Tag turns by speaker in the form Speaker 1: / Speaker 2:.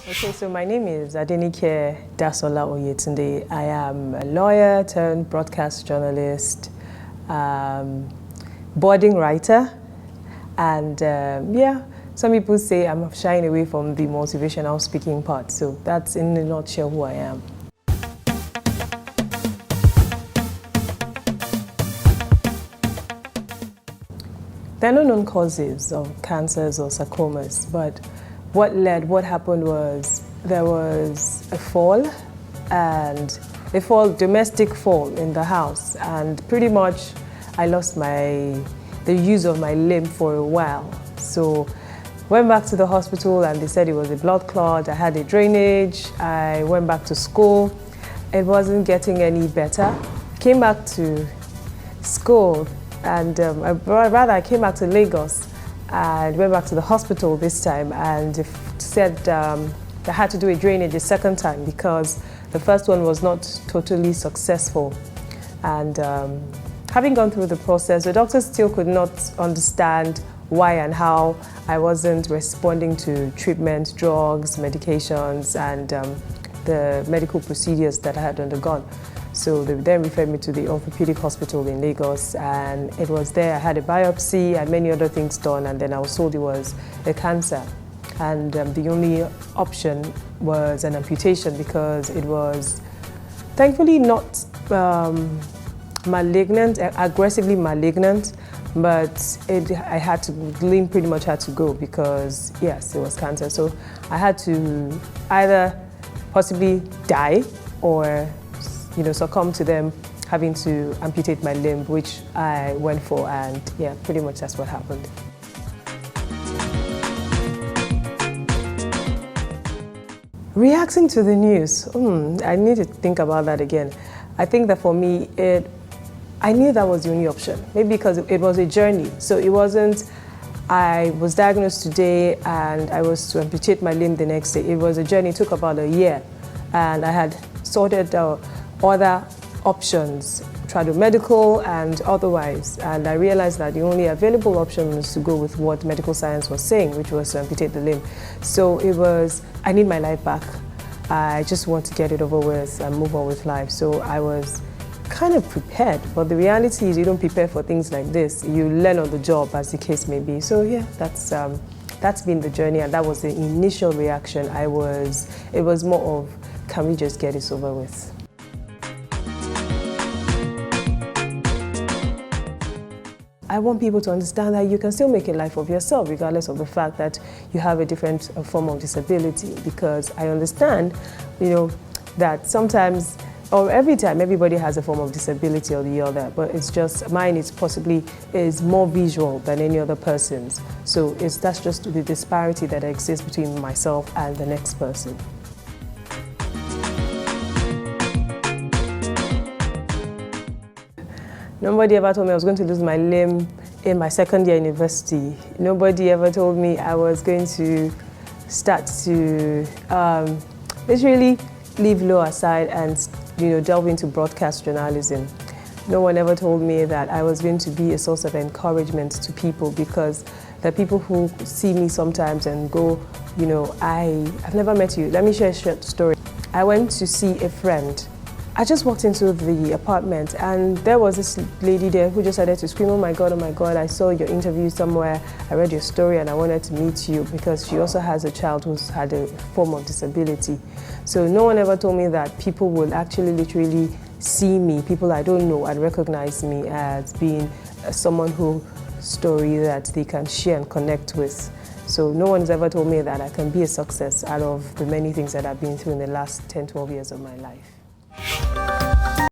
Speaker 1: Okay, so my name is Adenike Dasola Oyetunde. I am a lawyer turned broadcast journalist, boarding writer, and yeah, some people say I'm shying away from the motivational speaking part. So that's in a nutshell who I am. There are no known causes of cancers or sarcomas, but what happened was there was a fall, domestic fall in the house, and pretty much I lost the use of my limb for a while. So went back to the hospital and they said it was a blood clot. I had a drainage. I went back to school. It wasn't getting any better. Came back to school and I came back to Lagos and went back to the hospital this time, and they said I had to do a drainage a second time because the first one was not totally successful. And having gone through the process, the doctors still could not understand why and how I wasn't responding to treatment, drugs, medications, and the medical procedures that I had undergone. So they then referred me to the orthopedic hospital in Lagos, and it was there I had a biopsy and many other things done, and then I was told it was a cancer. And the only option was an amputation because it was thankfully not malignant, aggressively malignant, but the limb pretty much had to go because yes, it was cancer. So I had to either possibly die or succumb to them having to amputate my limb, which I went for, and yeah, pretty much that's what happened. Reacting to the news, I need to think about that again. I think that for me, I knew that was the only option, maybe because it was a journey. So it wasn't, I was diagnosed today and I was to amputate my limb the next day. It was a journey, it took about a year, and I had sorted out other options, tried medical and otherwise, and I realized that the only available option was to go with what medical science was saying, which was to amputate the limb. So it was, I need my life back. I just want to get it over with and move on with life. So I was kind of prepared, but the reality is you don't prepare for things like this. You learn on the job, as the case may be. So yeah, that's been the journey, and that was the initial reaction. It was more of, can we just get this over with? I want people to understand that you can still make a life of yourself regardless of the fact that you have a different form of disability, because I understand, that sometimes or every time everybody has a form of disability or the other, but it's just mine is more visual than any other person's. So that's just the disparity that exists between myself and the next person. Nobody ever told me I was going to lose my limb in my second year university. Nobody ever told me I was going to start to literally leave law aside and delve into broadcast journalism. No one ever told me that I was going to be a source of encouragement to people, because there are people who see me sometimes and go, I've never met you. Let me share a short story. I went to see a friend. I just walked into the apartment and there was this lady there who just started to scream, oh my God, I saw your interview somewhere, I read your story and I wanted to meet you, because she also has a child who's had a form of disability. So no one ever told me that people will actually literally see me, people I don't know, and recognize me as being someone whose story that they can share and connect with. So no one's ever told me that I can be a success out of the many things that I've been through in the last 10, 12 years of my life.